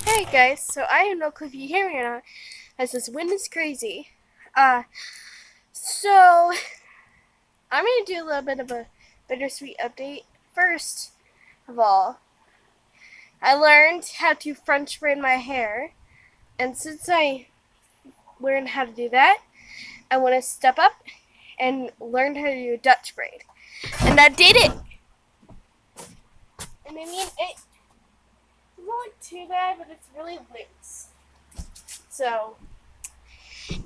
Hey guys, so I have no clue if you hear me or not, as this wind is crazy. Uh, so I'm gonna do a little bit of a bittersweet update. First of all, I learned how to French braid my hair, and since I learned how to do that, I want to step up and learn how to do Dutch braid. And I did it! And I mean, it's not too bad, but it's really loose. So,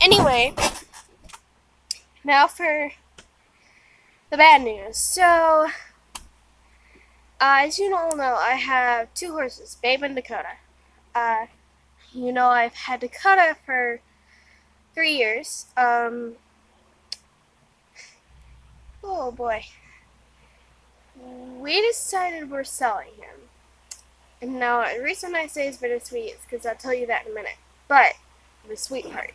anyway, now for the bad news. So, as you all know, I have two horses, Babe and Dakota. Uh, I've had Dakota for 3 years. Oh boy. We decided we're selling him. And now, the reason I say it's bittersweet is because I'll tell you that in a minute. But, the sweet part.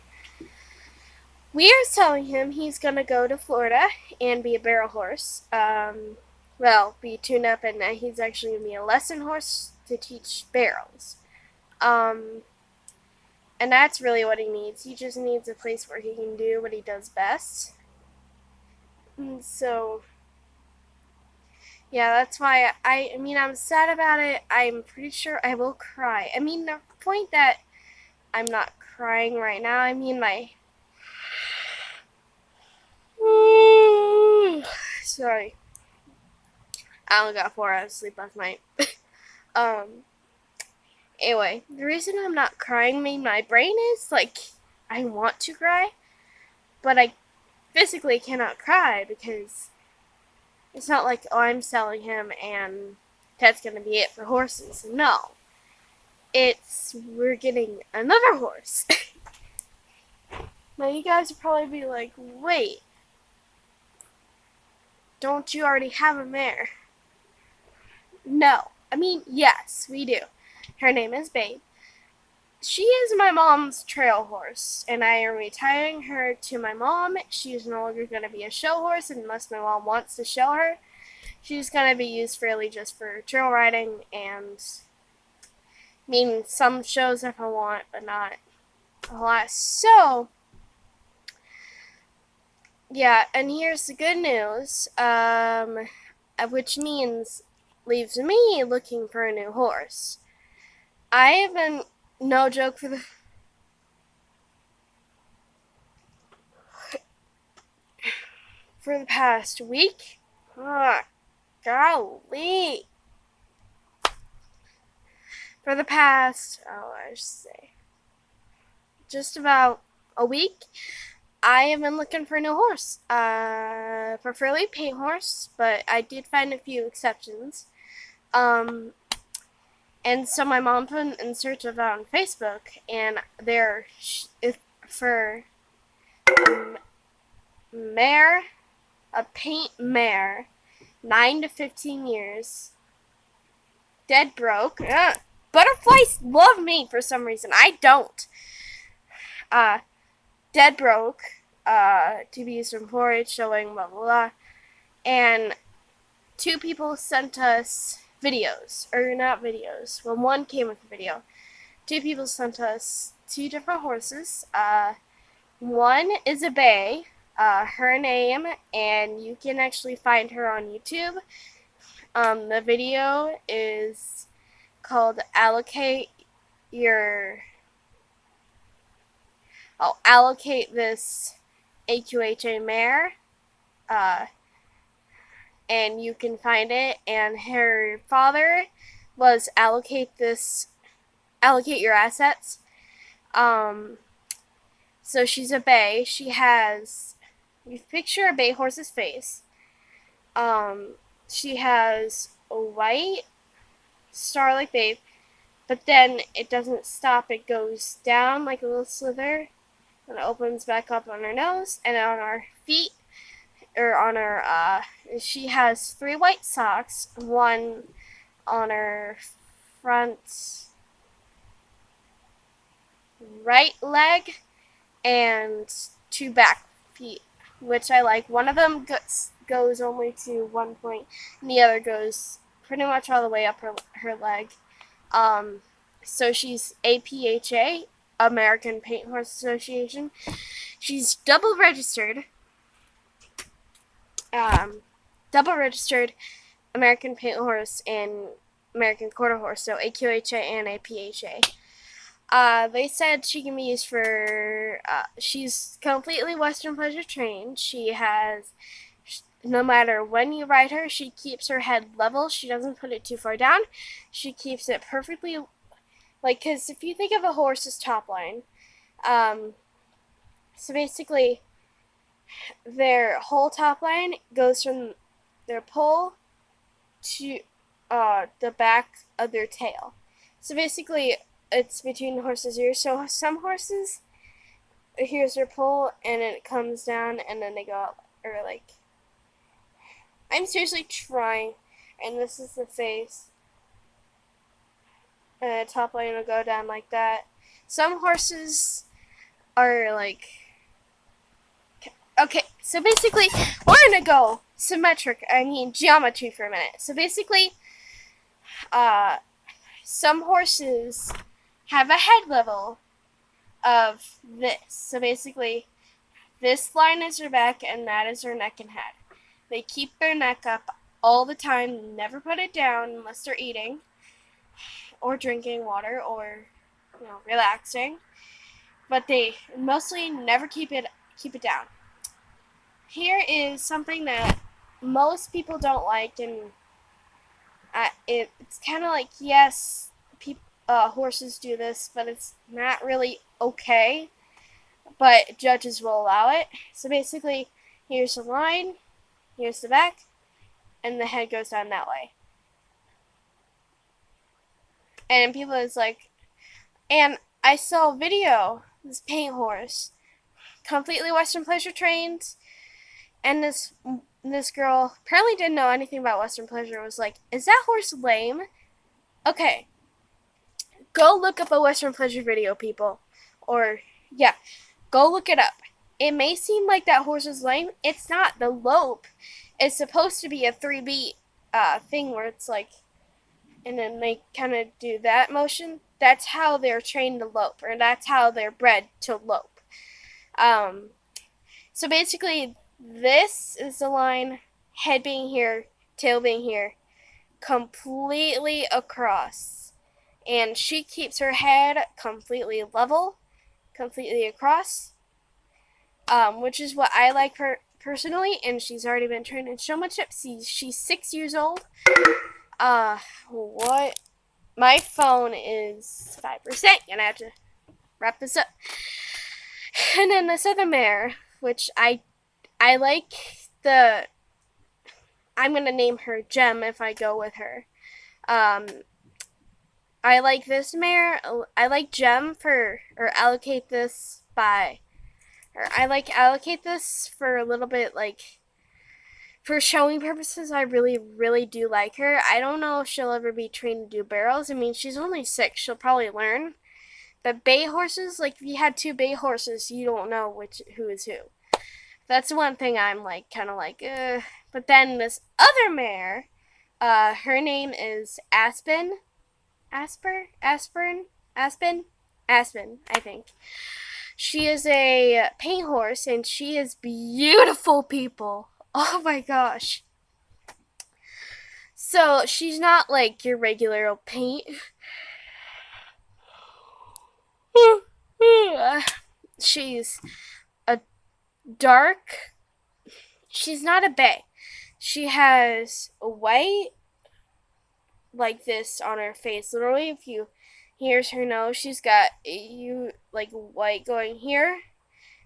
We are selling him. He's going to go to Florida and be a barrel horse. Be tuned up, and he's actually going to be a lesson horse to teach barrels. And that's really what he needs. He just needs a place where he can do what he does best. And so, yeah, that's why I'm sad about it. I'm pretty sure I will cry. The point that I'm not crying right now, sorry. I only got 4 hours of sleep last night. um, Anyway, the reason I'm not crying, my brain is like, I want to cry, but I physically cannot cry because it's not like, oh, I'm selling him and that's gonna be it for horses. No. It's, we're getting another horse. Now, you guys would probably be like, wait, don't you already have a mare? No. Yes, we do. Her name is Babe. She is my mom's trail horse, and I am retiring her to my mom. She's no longer going to be a show horse unless my mom wants to show her. She's going to be used really just for trail riding and some shows if I want, but not a lot. So, yeah, and here's the good news, which leaves me looking for a new horse. I have been, no joke, for the past week. Golly. For the past, I should say, just about a week, I have been looking for a new horse. Preferably paint horse, but I did find a few exceptions. And so my mom put in search of that on Facebook, and they're for mare, a paint mare, 9 to 15 years, dead broke. Butterflies love me for some reason. I don't. Dead broke. To be used in forage, showing, blah blah blah. And 2 people sent us videos, or not videos. Well, one came with a video. 2 people sent us 2 different horses. One is a bay. Her name, and you can actually find her on YouTube. The video is called I'll allocate this AQHA mare, and you can find it. And her father was allocate your assets. So she's a bay. You picture a bay horse's face. She has a white star like Babe, but then it doesn't stop. It goes down like a little slither, and it opens back up on her nose and on her feet, or on her. She has 3 white socks, one on her front right leg, and 2 back feet, which I like. One of them goes only to one point, and the other goes pretty much all the way up her leg. So she's APHA, American Paint Horse Association. She's double registered. Double registered American Paint Horse and American Quarter Horse, so AQHA and APHA. They said she can be used for. She's completely Western Pleasure trained. She has. No matter when you ride her, she keeps her head level. She doesn't put it too far down. She keeps it perfectly. Because if you think of a horse's top line, so basically, their whole top line goes from their poll to the back of their tail. So basically, it's between the horse's ears. So some horses, here's their poll, and it comes down, and then they go out, or like. I'm seriously trying, and this is the face. And the top line will go down like that. Some horses are like. Okay, so basically, we're gonna go geometry for a minute. So basically, some horses have a head level of this. So basically, this line is their back, and that is their neck and head. They keep their neck up all the time, never put it down unless they're eating or drinking water or, relaxing. But they mostly never keep it down. Here is something that most people don't like, and it's kind of like, yes, horses do this, but it's not really okay. But judges will allow it. So basically, here's the line. Here's the back, and the head goes down that way. And people is like, and I saw a video, this paint horse, completely Western Pleasure trained, and this girl apparently didn't know anything about Western Pleasure, was like, is that horse lame? Okay, go look up a Western Pleasure video, people. Or, yeah, go look it up. It may seem like that horse is lame. It's not. The lope is supposed to be a 3-beat thing where it's like, and then they kind of do that motion. That's how they're trained to lope, or that's how they're bred to lope. So basically, this is the line, head being here, tail being here, completely across. And she keeps her head completely level, completely across. Which is what I like her personally, and she's already been trained in showmanship. She's 6 years old. What? My phone is 5%. Gonna have to wrap this up. And then this other mare, which I like the. I'm gonna name her Gem if I go with her. I like this mare. I like Gem allocate this for a little bit, like, for showing purposes. I really, really do like her. I don't know if she'll ever be trained to do barrels. I mean, she's only 6. She'll probably learn. But bay horses, like, if you had 2 bay horses, you don't know who is who. That's one thing I'm, like, kind of like, But then this other mare, her name is Aspen, I think. She is a paint horse, and she is beautiful, people. Oh my gosh. So, she's not like your regular old paint. She's a dark. She's not a bay. She has a white, like this, on her face. Literally, if you here's her nose, she's got white going here,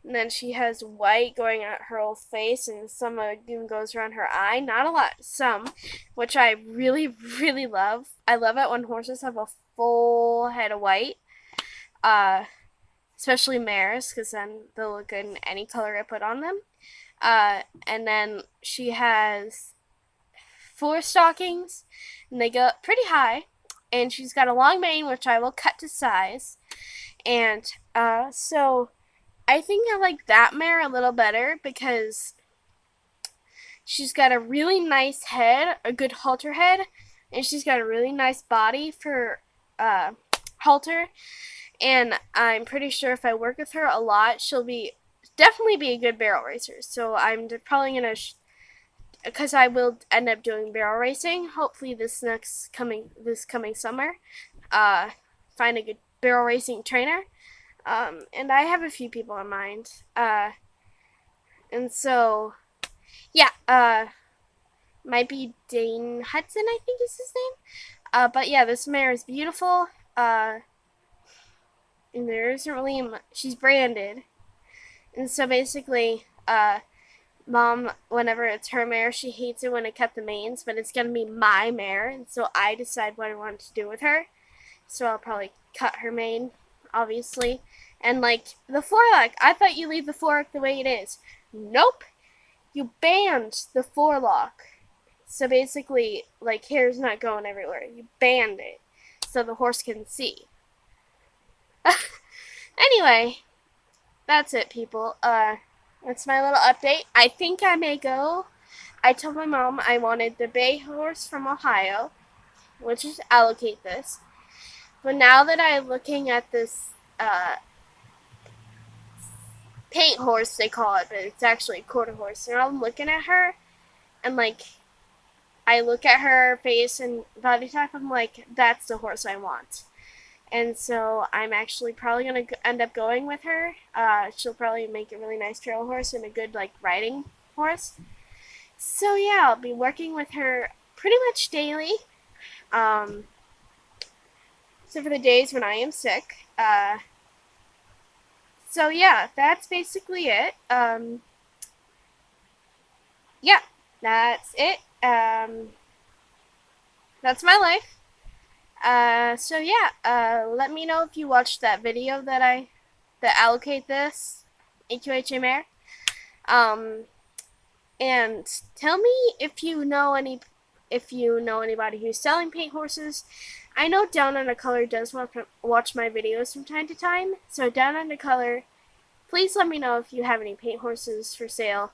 and then she has white going at her whole face, and some even goes around her eye. Not a lot, some, which I really, really love. I love it when horses have a full head of white, especially mares, because then they'll look good in any color I put on them. And then she has 4 stockings, and they go pretty high. And she's got a long mane, which I will cut to size. And so I think I like that mare a little better because she's got a really nice head, a good halter head, and she's got a really nice body for halter, and I'm pretty sure if I work with her a lot, she'll definitely be a good barrel racer. So I'm probably gonna, because I will end up doing barrel racing. Hopefully this coming summer, uh, find a good barrel racing trainer. And I have a few people in mind. And so yeah, might be Dane Hudson, I think is his name. But yeah, this mare is beautiful. And there isn't really she's branded, and so basically, Mom, whenever it's her mare, she hates it when I cut the manes, but it's gonna be my mare, and so I decide what I want to do with her. So I'll probably cut her mane, obviously, and like the forelock. I thought you leave the forelock the way it is. Nope, you banned the forelock. So basically, like, hair's not going everywhere. You banned it so the horse can see. Anyway, that's it, people. That's my little update. I think I may go. I told my mom I wanted the bay horse from Ohio, which is allocate this. But now that I'm looking at this paint horse, they call it, but it's actually a quarter horse. And I'm looking at her, and like, I look at her face and body type, I'm like, that's the horse I want. And so I'm actually probably going to end up going with her. She'll probably make a really nice trail horse and a good, like, riding horse. So yeah, I'll be working with her pretty much daily. So for the days when I am sick. So yeah, that's basically it. Yeah, that's it. That's my life. So yeah, let me know if you watched that video that allocate this AQHA mare. And tell me if you know anybody who's selling paint horses. I know Down Under Color does watch my videos from time to time. So Down Under Color, please let me know if you have any paint horses for sale.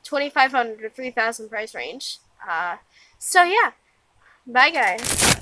2,500 to 3,000 price range. So yeah, bye guys.